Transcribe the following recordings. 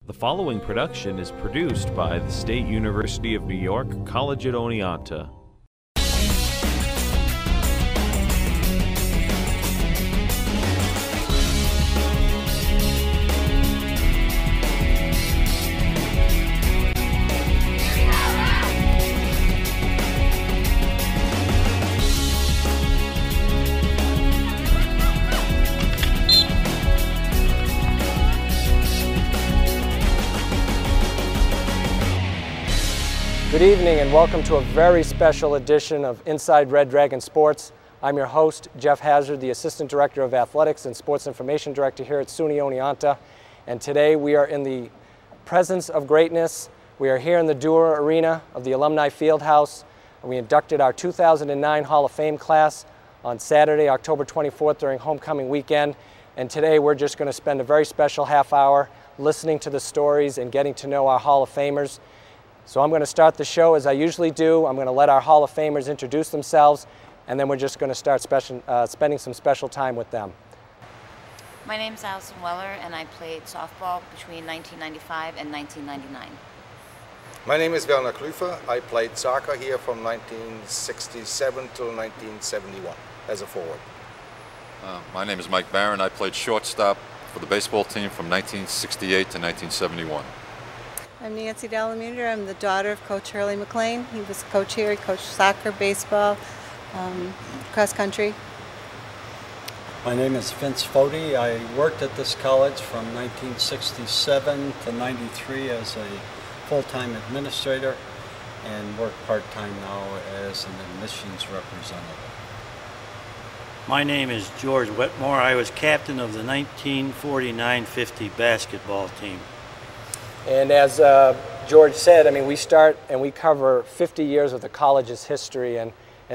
The following production is produced by the State University of New York College at Oneonta. Good evening and welcome to a very special edition of Inside Red Dragon Sports. I'm your host, Geoff Hassard, the Assistant Director of Athletics and Sports Information Director here at SUNY Oneonta. And today we are in the presence of greatness. We are here in the Dewar Arena of the Alumni Fieldhouse. And we inducted our 2009 Hall of Fame class on Saturday, October 24th during homecoming weekend. And today we're just going to spend a very special half hour listening to the stories and getting to know our Hall of Famers. So I'm going to start the show as I usually do. I'm going to let our Hall of Famers introduce themselves, and then we're just going to start spending some special time with them. My name is Allison Weller, and I played softball between 1995 and 1999. My name is Werner Klüfer. I played soccer here from 1967 till 1971 as a forward. My name is Mike Barron. I played shortstop for the baseball team from 1968 to 1971. I'm Nancy Delamuter. I'm the daughter of Coach Hurley McLean. He was coach here. He coached soccer, baseball, cross country. My name is Vince Foti. I worked at this college from 1967 to 93 as a full-time administrator and work part-time now as an admissions representative. My name is George Wetmore. I was captain of the 1949-50 basketball team. And as George said, I mean, we start and we cover 50 years of the college's history, and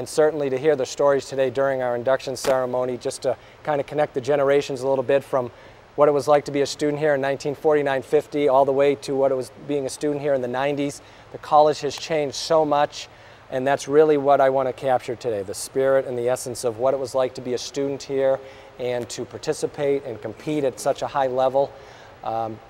certainly to hear the stories today during our induction ceremony, just to kind of connect the generations a little bit from what it was like to be a student here in 1949-50 all the way to what it was being a student here in the 90s. The college has changed so much, and that's really what I want to capture today, the spirit and the essence of what it was like to be a student here and to participate and compete at such a high level.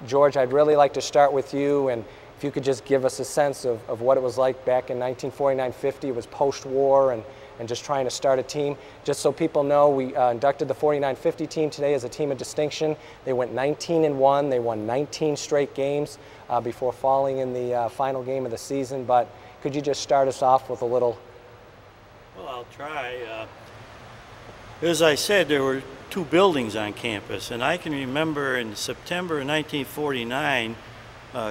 George, I'd really like to start with you, and if you could just give us a sense of what it was like back in 1949-50. It was post-war and just trying to start a team. Just so people know, we inducted the 49-50 team today as a team of distinction. They went 19-1. They won 19 straight games before falling in the final game of the season. But could you just start us off with a little? Well, I'll try. As I said, there were two buildings on campus, and I can remember in September of 1949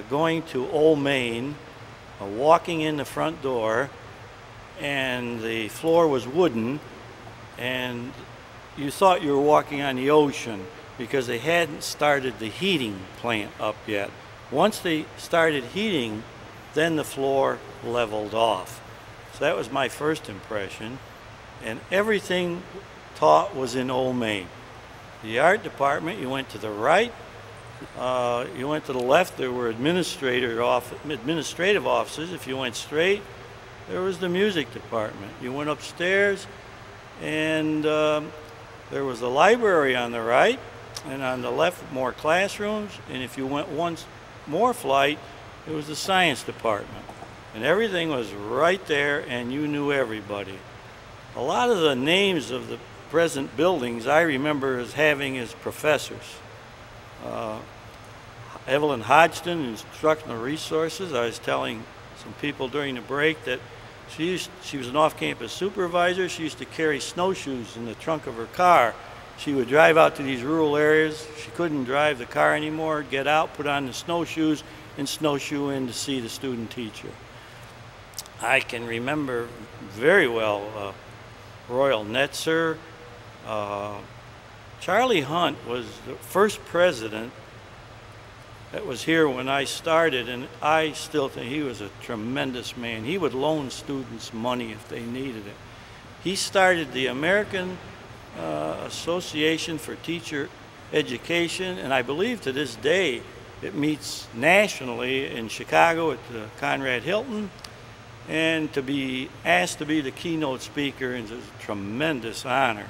going to Old Main, walking in the front door, and the floor was wooden, and you thought you were walking on the ocean because they hadn't started the heating plant up yet. Once they started heating, then the floor leveled off. So that was my first impression, and everything taught was in Old Main. The art department, you went to the right, you went to the left, there were administrative offices. If you went straight, there was the music department. You went upstairs, and there was the library on the right, and on the left, more classrooms, and if you went one more flight, it was the science department. And everything was right there, and you knew everybody. A lot of the names of the present buildings I remember as having as professors. Evelyn Hodgson, Instructional Resources. I was telling some people during the break that she was an off-campus supervisor. She used to carry snowshoes in the trunk of her car. She would drive out to these rural areas. She couldn't drive the car anymore, get out, put on the snowshoes, and snowshoe in to see the student teacher. I can remember very well Royal Netzer. Charlie Hunt was the first president that was here when I started, and I still think he was a tremendous man. He would loan students money if they needed it. He started the American Association for Teacher Education, and I believe to this day it meets nationally in Chicago at the Conrad Hilton, and to be asked to be the keynote speaker is a tremendous honor.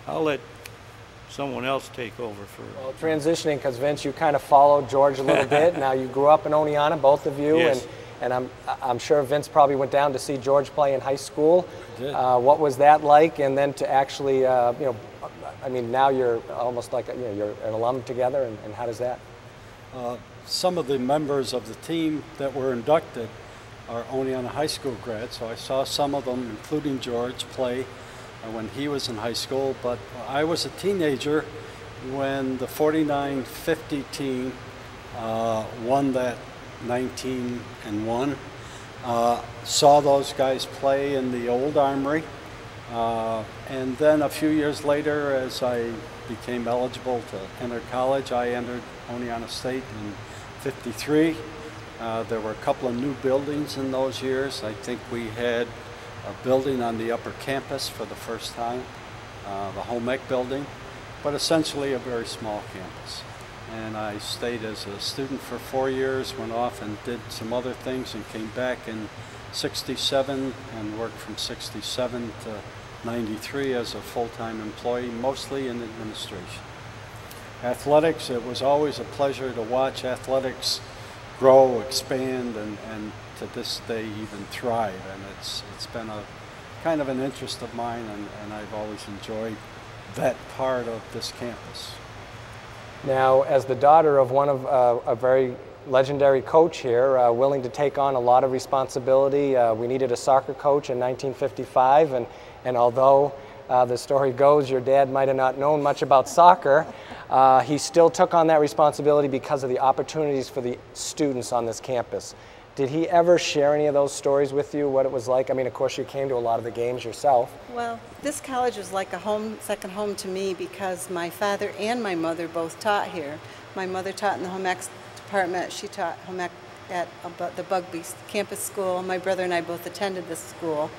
I'll let someone else take over for. Well, transitioning, because Vince, you kind of followed George a little bit. Now you grew up in Oneonta, both of you, Yes. and I'm sure Vince probably went down to see George play in high school. I did. What was that like? And then to actually, you know, I mean, now you're almost like you're an alum together, and how does that? Some of the members of the team that were inducted are Oneonta High School grads, so I saw some of them, including George, play when he was in high school. But I was a teenager when the 49-50 team won that 19-1. Saw those guys play in the old Armory. And then a few years later, as I became eligible to enter college, I entered Oneonta State in '53. There were a couple of new buildings in those years. I think we had a building on the upper campus for the first time, the home ec building, but essentially a very small campus. And I stayed as a student for 4 years, went off and did some other things, and came back in '67 and worked from '67 to '93 as a full-time employee, mostly in administration. Athletics, it was always a pleasure to watch athletics grow, expand, and to this day even thrive. And it's been a kind of an interest of mine, and I've always enjoyed that part of this campus. Now, as the daughter of one of a very legendary coach here, willing to take on a lot of responsibility, we needed a soccer coach in 1955, and although the story goes your dad might have not known much about soccer, he still took on that responsibility because of the opportunities for the students on this campus. Did he ever share any of those stories with you, what it was like? I mean, of course, you came to a lot of the games yourself. Well, this college was like a home, second home to me, because my father and my mother both taught here. My mother taught in the home ec department. She taught home ec at the Bugby campus school. My brother and I both attended this school.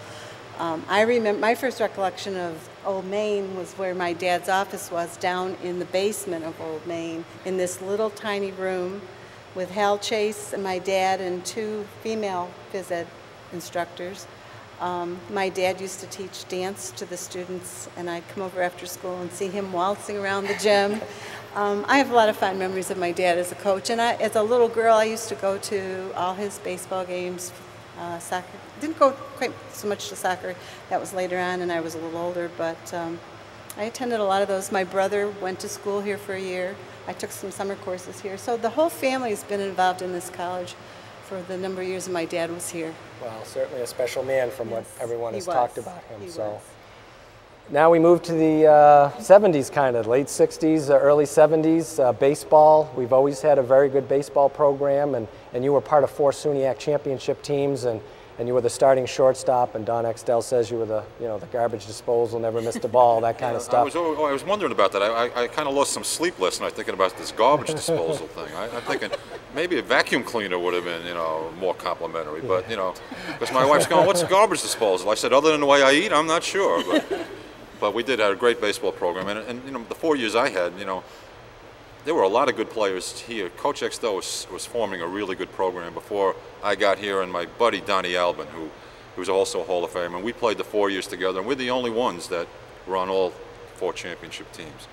I remember my first recollection of Old Main was where my dad's office was, down in the basement of Old Main, in this little tiny room with Hal Chase and my dad and two female phys ed instructors. My dad used to teach dance to the students, and I'd come over after school and see him waltzing around the gym. I have a lot of fond memories of my dad as a coach, and as a little girl I used to go to all his baseball games, soccer. Didn't go quite so much to soccer, that was later on and I was a little older, but I attended a lot of those. My brother went to school here for a year. I took some summer courses here. So the whole family's been involved in this college for the number of years my dad was here. Well, certainly a special man from what everyone has talked about him. He So was. now we move to the 70s, kind of late 60s, early 70s. Baseball, we've always had a very good baseball program, and you were part of 4 SUNY championship teams, and you were the starting shortstop, and Don Extell says you were the garbage disposal, never missed a ball, that kind of stuff. I was wondering about that. I kind of lost some sleep last night thinking about this garbage disposal thing. I'm thinking maybe a vacuum cleaner would have been, more complimentary. But, because my wife's going, "What's a garbage disposal?" I said, "Other than the way I eat, I'm not sure." But we did have a great baseball program, and the 4 years I had, there were a lot of good players here. Coach Extell was forming a really good program before I got here, and my buddy Donnie Albin, who was also a Hall of Famer, and we played the 4 years together, and we're the only ones that were on all 4 championship teams.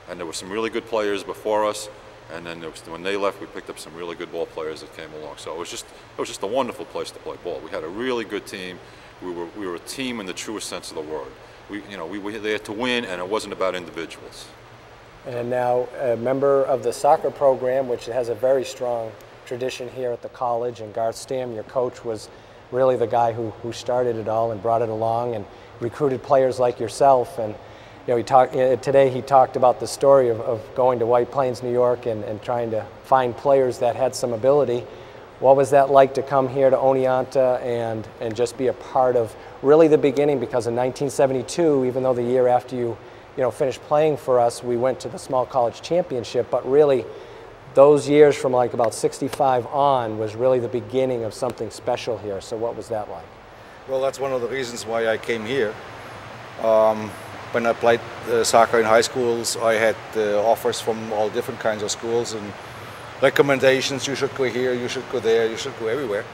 And there were some really good players before us, and then when they left, we picked up some really good ball players that came along. So it was just a wonderful place to play ball. We had a really good team. We were a team in the truest sense of the word. We were there to win, and it wasn't about individuals. And now a member of the soccer program, which has a very strong tradition here at the college, and Garth Stam, your coach, was really the guy who started it all and brought it along and recruited players like yourself. And today he talked about the story of going to White Plains, New York, and trying to find players that had some ability. What was that like to come here to Oneonta and just be a part of really the beginning? Because in 1972, even though the year after you finished playing for us, we went to the small college championship, but really those years from like about 65 on was really the beginning of something special here. So what was that like? Well, that's one of the reasons why I came here. When I played soccer in high schools, I had offers from all different kinds of schools and recommendations. You should go here, you should go there, you should go everywhere.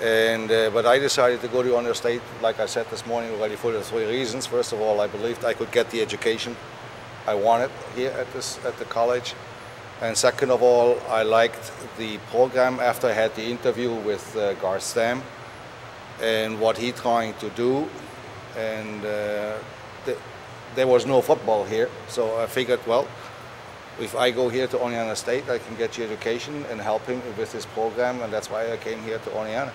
And but I decided to go to Oneonta State, like I said this morning already, for the 3 reasons. First of all, I believed I could get the education I wanted here at the college. And second of all, I liked the program after I had the interview with Garth Stam and what he trying to do. And there was no football here, so I figured, well, if I go here to Oneonta State, I can get you education and help him with his program, and that's why I came here to Oneonta.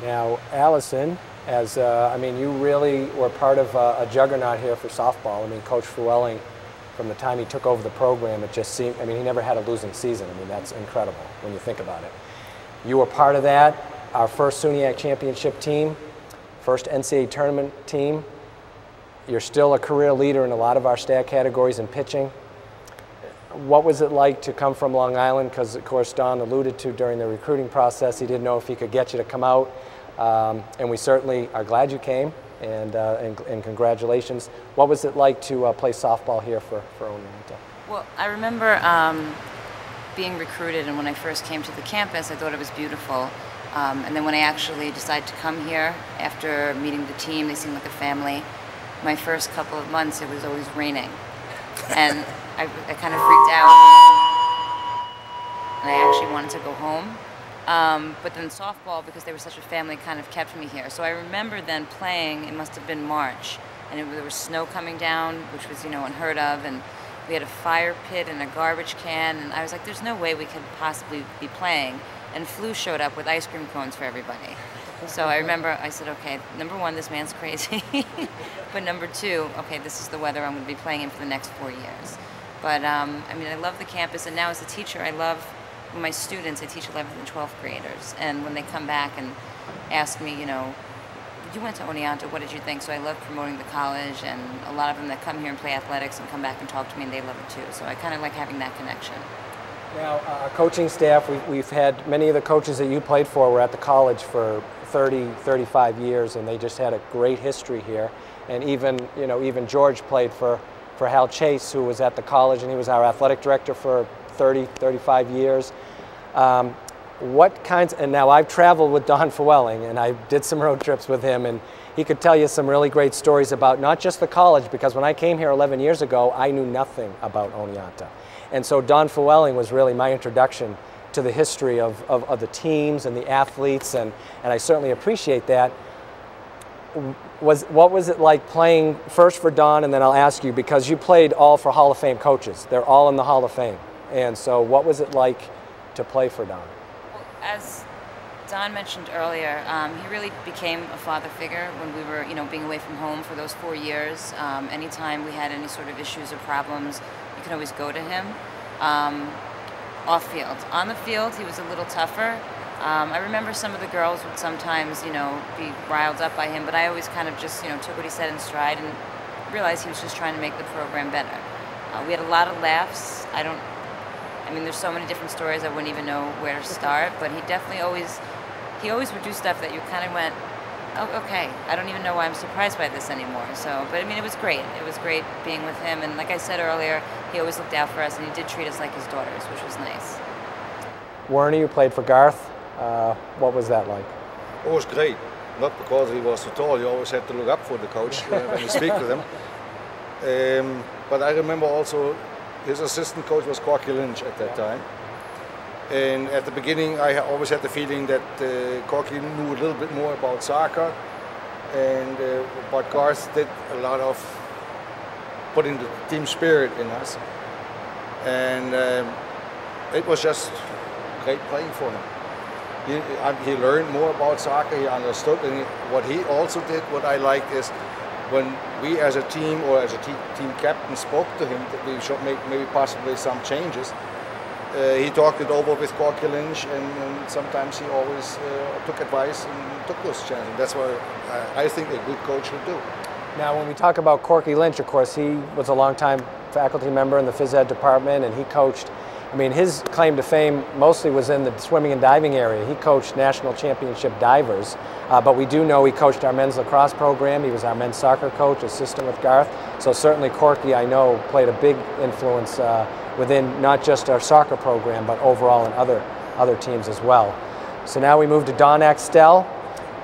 Now, Allison, I mean, you really were part of a juggernaut here for softball. I mean, Coach Fuelling, from the time he took over the program, it just seemed, I mean, he never had a losing season. I mean, that's incredible when you think about it. You were part of that, our first SUNY championship team, first NCAA tournament team. You're still a career leader in a lot of our stat categories in pitching. What was it like to come from Long Island? Because, of course, Don alluded to during the recruiting process, he didn't know if he could get you to come out. And we certainly are glad you came, and congratulations. What was it like to play softball here for Oneonta? Well, I remember being recruited, and when I first came to the campus, I thought it was beautiful. And then when I actually decided to come here, after meeting the team, they seemed like a family. My first couple of months, it was always raining. And I kind of freaked out. And I actually wanted to go home. But then softball, because they were such a family, kind of kept me here. So I remember then playing, it must have been March, and there was snow coming down, which was, you know, unheard of, and we had a fire pit and a garbage can, and I was like, there's no way we could possibly be playing. And Flu showed up with ice cream cones for everybody. So I remember I said, okay, number one, this man's crazy. But number two, okay, this is the weather I'm going to be playing in for the next 4 years. But I mean, I love the campus, and now as a teacher, I love my students. I teach 11th and 12th graders, and when they come back and ask me, you know, you went to Oneonta, what did you think? So I love promoting the college, and a lot of them that come here and play athletics and come back and talk to me, and they love it too. So I kind of like having that connection. Now, our coaching staff, we've had many of the coaches that you played for were at the college for 30, 35 years, and they just had a great history here. And even, you know, even George played for Hal Chase, who was at the college, and he was our athletic director for 30, 35 years. What kinds, and now I've traveled with Don Fuelling, and I did some road trips with him, and he could tell you some really great stories about not just the college, because when I came here 11 years ago, I knew nothing about Oneonta. And so Don Fuelling was really my introduction to the history of the teams and the athletes, and I certainly appreciate that. What was it like playing first for Don, and then I'll ask you, because you played all for Hall of Fame coaches. They're all in the Hall of Fame. And so what was it like to play for Don? Well, as Don mentioned earlier, he really became a father figure when we were, you know, being away from home for those 4 years. Anytime we had any sort of issues or problems, you could always go to him. Off field. On the field, he was a little tougher. I remember some of the girls would sometimes, you know, be riled up by him, but I always kind of just, you know, took what he said in stride and realized he was just trying to make the program better. We had a lot of laughs. I mean, there's so many different stories I wouldn't even know where to start, but he definitely always would do stuff that you kind of went, oh, okay, I don't even know why I'm surprised by this anymore. So, but I mean, it was great. It was great being with him, and like I said earlier, he always looked out for us, and he did treat us like his daughters, which was nice. Werner, you played for Garth. What was that like? It was great. Not because he was so tall, you always had to look up for the coach when you speak with him. But I remember also his assistant coach was Corky Lynch at that time. And at the beginning, I always had the feeling that Corky knew a little bit more about soccer, and but Garth did a lot of putting the team spirit in us. And it was just great playing for him. He learned more about soccer, he understood, and what he also did, what I liked is, when we as a team or as a team captain spoke to him that we should make maybe possibly some changes, he talked it over with Corky Lynch, and sometimes he always took advice and took those chances. That's what I think a good coach should do. Now, when we talk about Corky Lynch, of course, he was a longtime faculty member in the phys ed department, and he coached. I mean, his claim to fame mostly was in the swimming and diving area. He coached national championship divers, but we do know he coached our men's lacrosse program. He was our men's soccer coach, assistant with Garth. So certainly Corky, I know, played a big influence within not just our soccer program, but overall in other teams as well. So now we move to Don Axtell.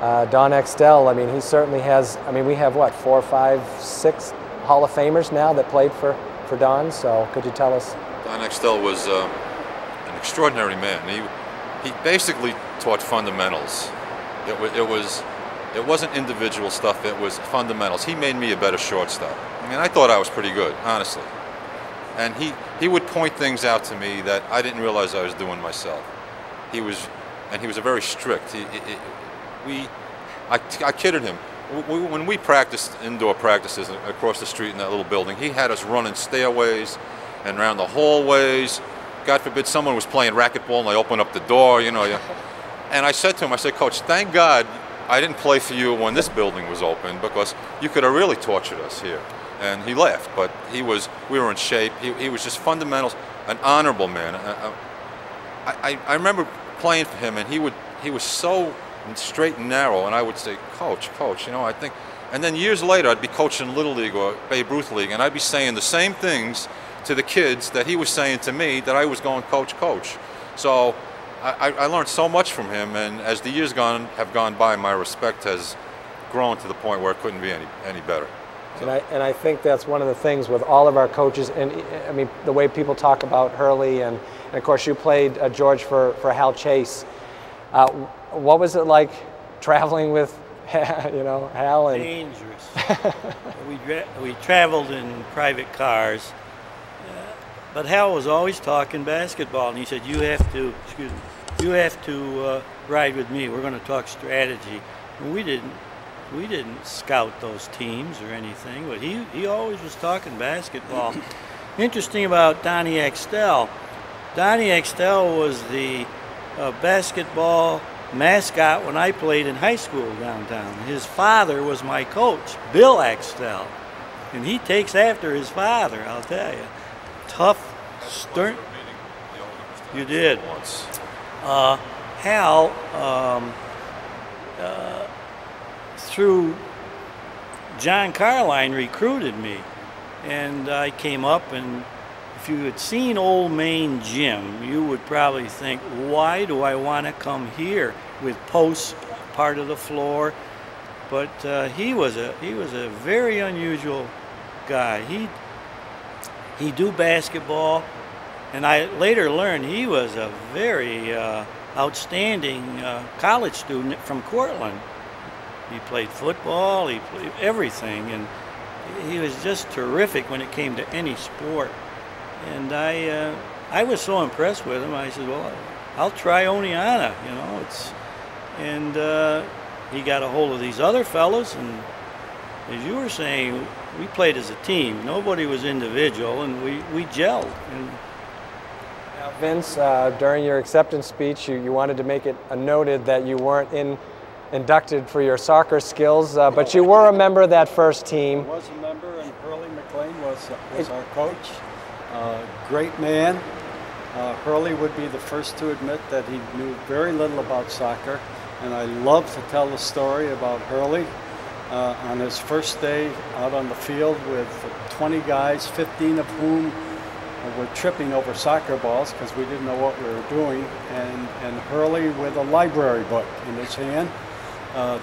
Don Axtell, I mean, he certainly has, I mean, we have what, 4, 5, 6 Hall of Famers now that played for Don, so could you tell us? Don Extell was an extraordinary man. He basically taught fundamentals. It wasn't individual stuff, it was fundamentals. He made me a better shortstop. I mean, I thought I was pretty good, honestly. And he would point things out to me that I didn't realize I was doing myself. He was very strict. I kidded him. When we practiced indoor practices across the street in that little building, he had us running stairways and around the hallways. God forbid someone was playing racquetball and they opened up the door, you know. And I said to him, I said, Coach, thank God I didn't play for you when this building was open, because you could have really tortured us here. And he left, but we were in shape. He was just fundamentals, an honorable man. I remember playing for him, and he was so straight and narrow, and I would say, Coach, you know, I think, and then years later I'd be coaching Little League or Babe Ruth League, and I'd be saying the same things to the kids that he was saying to me, that I was going, Coach. So I learned so much from him, and as the years have gone by, my respect has grown to the point where it couldn't be any better. So. And I think that's one of the things with all of our coaches, and I mean, the way people talk about Hurley, and of course you played, George, for Hal Chase. What was it like traveling with, you know, Hal? And dangerous. We traveled in private cars, but Hal was always talking basketball, and he said, you have to ride with me. We're going to talk strategy. And we didn't scout those teams or anything, but he always was talking basketball. Interesting about Donnie Extell. Donnie Extell was the basketball mascot when I played in high school downtown. His father was my coach, Bill Extell, and he takes after his father, I'll tell you. Tough, stern. You did. Once. Hal, through John Carline, recruited me, and I came up, and if you had seen Old Main Gym, you would probably think, why do I want to come here with posts part of the floor? But he was a very unusual guy. He do basketball, and I later learned he was a very outstanding college student from Cortland. He played football, he played everything, and he was just terrific when it came to any sport. And I was so impressed with him. I said, well, I'll try Oneonta, you know. And he got a hold of these other fellows, and as you were saying, we played as a team. Nobody was individual, and we gelled. And now, Vince, during your acceptance speech, you wanted to make it noted that you weren't inducted for your soccer skills, but you were a member of that first team. I was a member, and Hurley McLean was our coach. Great man. Hurley would be the first to admit that he knew very little about soccer, and I love to tell the story about Hurley on his first day out on the field with 20 guys, 15 of whom were tripping over soccer balls because we didn't know what we were doing, and Hurley with a library book in his hand,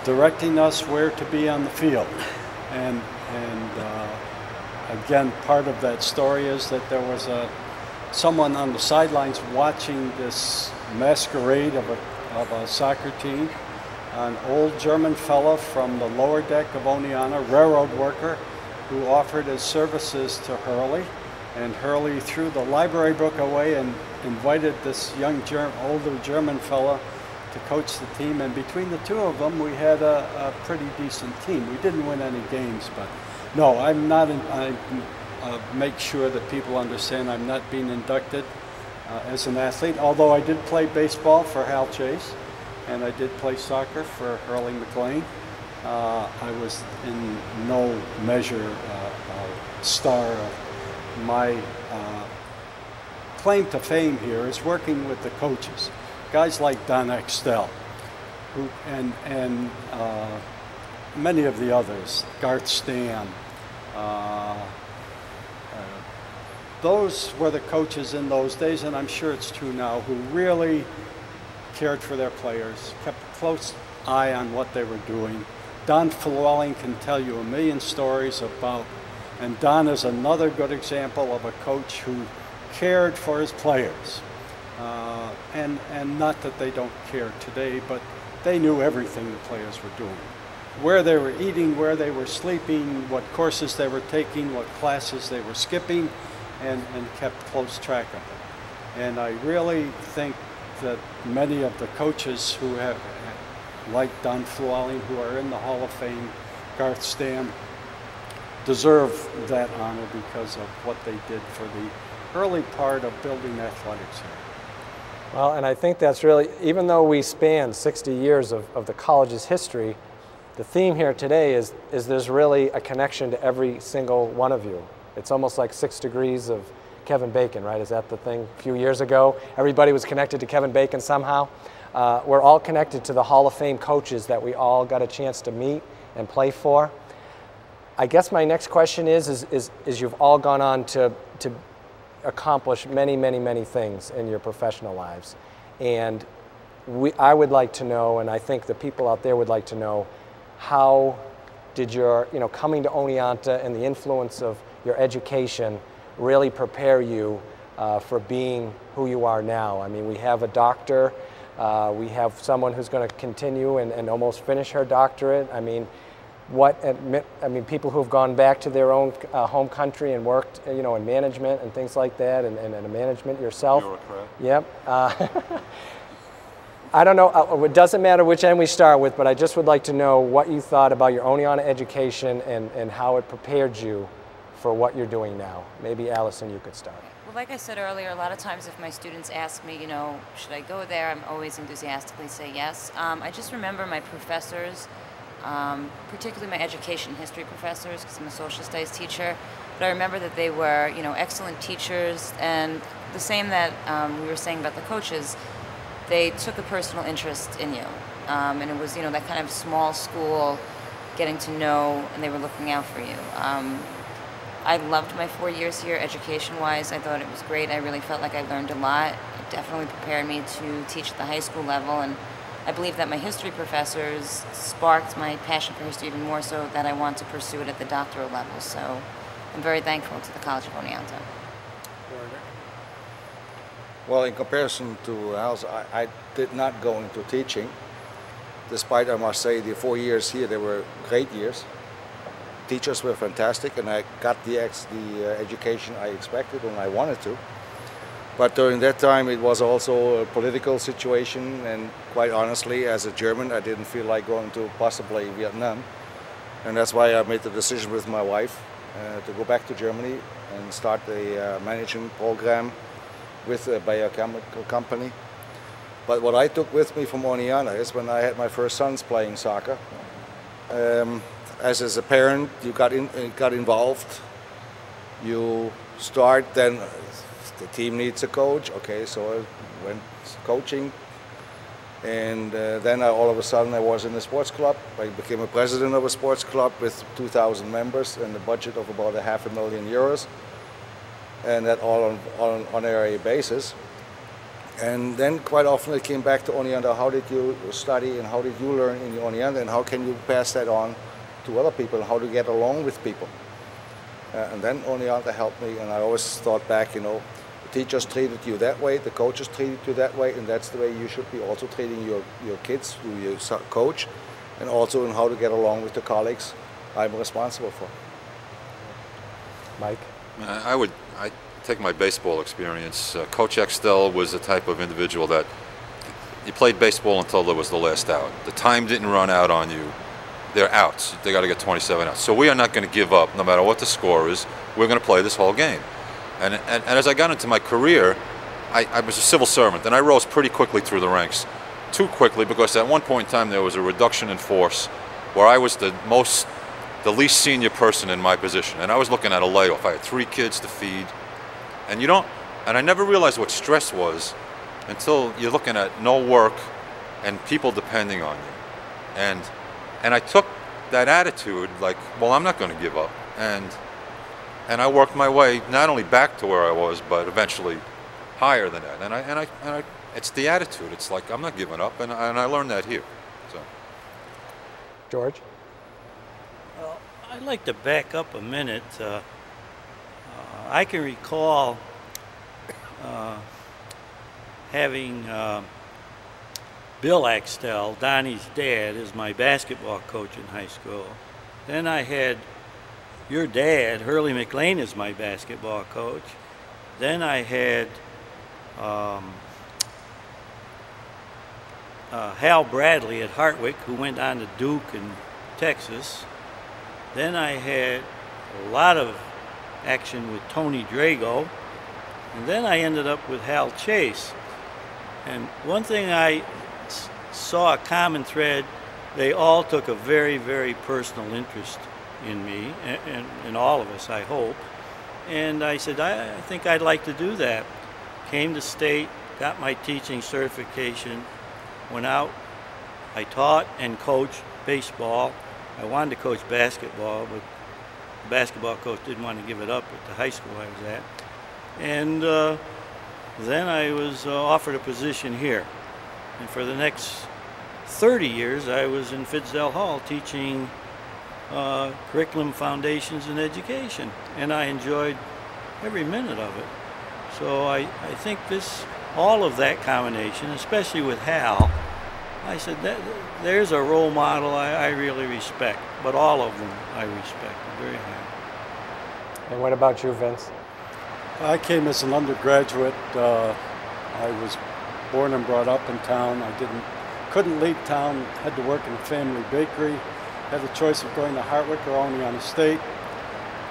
directing us where to be on the field. And again, part of that story is that there was someone on the sidelines watching this masquerade of a soccer team, an old German fellow from the lower deck of Oneonta, railroad worker, who offered his services to Hurley, and Hurley threw the library book away and invited this young older German fellow to coach the team, and between the two of them we had a pretty decent team. We didn't win any games, but no, I'm not. I make sure that people understand I'm not being inducted as an athlete, although I did play baseball for Hal Chase, and I did play soccer for Hurley McLean. I was in no measure a star. My claim to fame here is working with the coaches, guys like Don Extell, and many of the others, Garth Stam. Those were the coaches in those days, and I'm sure it's true now, who really cared for their players, kept a close eye on what they were doing. Don Flewelling can tell you a million stories about And Don is another good example of a coach who cared for his players. And not that they don't care today, but they knew everything the players were doing. Where they were eating, where they were sleeping, what courses they were taking, what classes they were skipping, and kept close track of it. And I really think that many of the coaches who have, like Don Fluellen, who are in the Hall of Fame, Garth Stam, deserve that honor because of what they did for the early part of building athletics here. Well, and I think that's really, even though we span 60 years of the college's history, the theme here today is there's really a connection to every single one of you. It's almost like 6 degrees of Kevin Bacon, right? Is that the thing? A few years ago, everybody was connected to Kevin Bacon somehow. We're all connected to the Hall of Fame coaches that we all got a chance to meet and play for. I guess my next question is you've all gone on to accomplish many, many, many things in your professional lives. And I would like to know, and I think the people out there would like to know, how did your, coming to Oneonta and the influence of your education really prepare you for being who you are now? I mean, we have a doctor, we have someone who's going to continue and almost finish her doctorate. I mean, people who've gone back to their own home country and worked, in management and things like that, and in management yourself. Yep. I don't know, it doesn't matter which end we start with, but I just would like to know what you thought about your Oneonta education and how it prepared you for what you're doing now. Maybe Allison, you could start. Well, like I said earlier, a lot of times if my students ask me, should I go there, I'm always enthusiastically say yes. I just remember my professors, particularly my education history professors, because I'm a social studies teacher, but I remember that they were, excellent teachers, and the same that we were saying about the coaches, they took a personal interest in you, and it was, that kind of small school, getting to know, and they were looking out for you. I loved my 4 years here, education-wise. I thought it was great. I really felt like I learned a lot. It definitely prepared me to teach at the high school level, and I believe that my history professors sparked my passion for history even more so that I want to pursue it at the doctoral level. So I'm very thankful to the College of Oneonta. Well, in comparison to Al's, I did not go into teaching. Despite, I must say, the 4 years here, they were great years. Teachers were fantastic, and I got the education I expected and I wanted to. But during that time, it was also a political situation, and quite honestly, as a German, I didn't feel like going to possibly Vietnam. And that's why I made the decision with my wife to go back to Germany and start a management program with a biochemical company. But what I took with me from Oneonta is when I had my first sons playing soccer. As a parent, you got involved. You start, then the team needs a coach. Okay, so I went coaching, and then all of a sudden I was in a sports club. I became a president of a sports club with 2,000 members and a budget of about €500,000, and that all on an honorary basis. And then quite often it came back to Oneonta. How did you study and how did you learn in Oneonta, and how can you pass that on to other people, and how to get along with people? And then Oneonta helped me, and I always thought back, the teachers treated you that way, the coaches treated you that way, and that's the way you should be also treating your kids, who you coach, and also in how to get along with the colleagues I'm responsible for. Mike? I take my baseball experience. Coach Extell was the type of individual that you played baseball until there was the last out. The time didn't run out on you. They're outs. They got to get 27 outs. So we are not going to give up no matter what the score is. We're going to play this whole game. And as I got into my career, I was a civil servant, and I rose pretty quickly through the ranks. Too quickly, because at one point in time there was a reduction in force where I was the least senior person in my position, and I was looking at a layoff. I had 3 kids to feed, and I never realized what stress was until you're looking at no work and people depending on you. And I took that attitude like, well, I'm not going to give up, and I worked my way not only back to where I was, but eventually higher than that. And it's the attitude. It's like, I'm not giving up, and I learned that here. So, George? Well, I'd like to back up a minute. I can recall having Bill Axtell, Donnie's dad, as my basketball coach in high school. Then I had your dad, Hurley McLean, as my basketball coach. Then I had Hal Bradley at Hartwick, who went on to Duke in Texas. Then I had a lot of action with Tony Drago. And then I ended up with Hal Chase. And one thing I saw a common thread, they all took a very, very personal interest in me, and in all of us, I hope. And I said, I think I'd like to do that. Came to state, got my teaching certification, went out. I taught and coached baseball. I wanted to coach basketball, but the basketball coach didn't want to give it up at the high school I was at. And then I was offered a position here. And for the next 30 years, I was in Fidsdale Hall teaching curriculum, foundations, and education. And I enjoyed every minute of it. So I think all of that combination, especially with Hal, I said, there's a role model I really respect. But all of them I respect very highly. And what about you, Vince? I came as an undergraduate. I was born and brought up in town. I couldn't leave town, had to work in a family bakery. Had the choice of going to Hartwick or Oneonta State.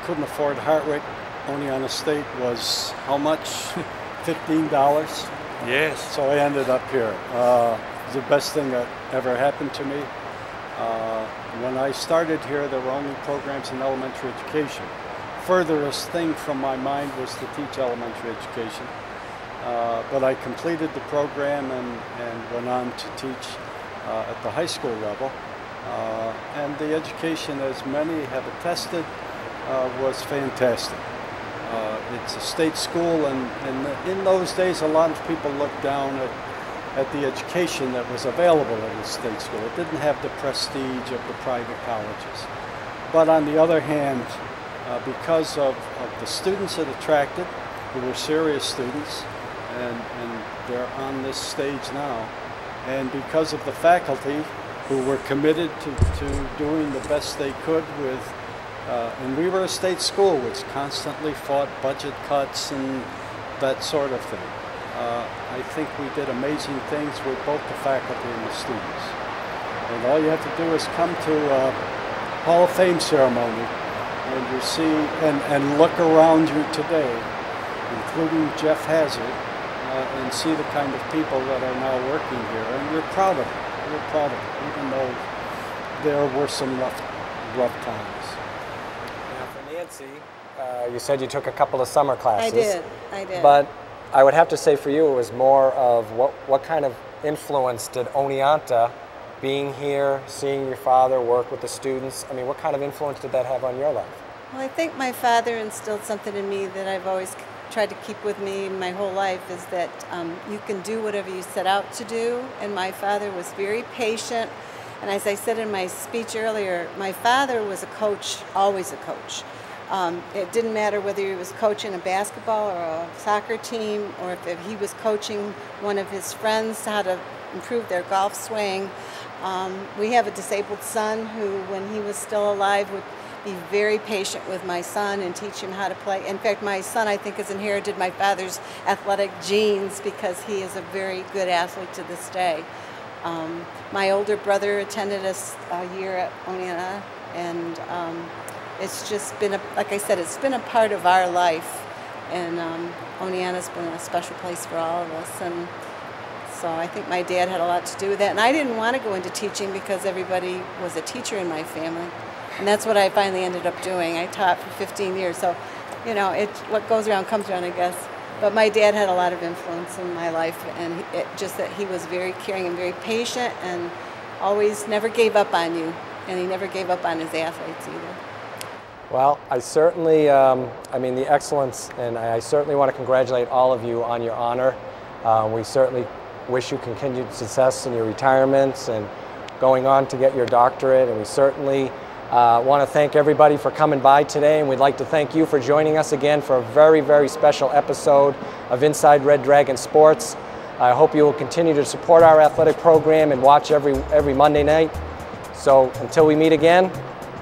Couldn't afford Hartwick. Oneonta State was how much? $15? Yes. So I ended up here. It was the best thing that ever happened to me. When I started here, there were only programs in elementary education. Furthest thing from my mind was to teach elementary education. But I completed the program and went on to teach at the high school level. And the education, as many have attested, was fantastic. It's a state school, and in those days, a lot of people looked down at the education that was available at a state school. It didn't have the prestige of the private colleges. But on the other hand, because of the students it attracted, who were serious students, and they're on this stage now, and because of the faculty who were committed to doing the best they could with, and we were a state school which constantly fought budget cuts and that sort of thing. I think we did amazing things with both the faculty and the students. And all you have to do is come to a Hall of Fame ceremony and you see, and look around you today, including Geoff Hassard, and see the kind of people that are now working here. And you're proud of it. You're proud of it, even though there were some rough times. Now for Nancy, you said you took a couple of summer classes. I did. But I would have to say for you, it was more of what kind of influence did Oneonta, being here, seeing your father work with the students, I mean, what kind of influence did that have on your life? Well, I think my father instilled something in me that I've always tried to keep with me my whole life, is that you can do whatever you set out to do. And my father was very patient. And as I said in my speech earlier, my father was a coach, always a coach. It didn't matter whether he was coaching a basketball or a soccer team, or if he was coaching one of his friends how to improve their golf swing. We have a disabled son who, when he was still alive, would be very patient with my son and teach him how to play. In fact, my son, I think, has inherited my father's athletic genes because he is a very good athlete to this day. My older brother attended a year at Oneonta, and it's just been, like I said, it's been a part of our life, and Oneonta's been a special place for all of us. And so I think my dad had a lot to do with that. And I didn't want to go into teaching because everybody was a teacher in my family. And that's what I finally ended up doing. I taught for 15 years. So, you know, what goes around comes around, I guess. But my dad had a lot of influence in my life, and just that he was very caring and very patient and always never gave up on you. And he never gave up on his athletes either. Well, I certainly, I mean, the excellence, and I certainly want to congratulate all of you on your honor. We certainly wish you continued success in your retirements and going on to get your doctorate, and we certainly I want to thank everybody for coming by today, and we'd like to thank you for joining us again for a very, very special episode of Inside Red Dragon Sports. I hope you will continue to support our athletic program and watch every Monday night. So until we meet again,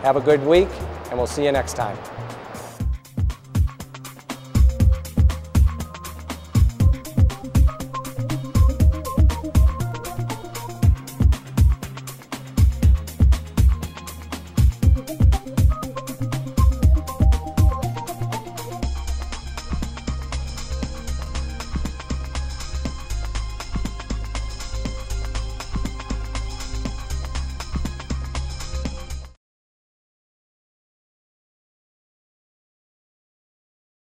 have a good week, and we'll see you next time.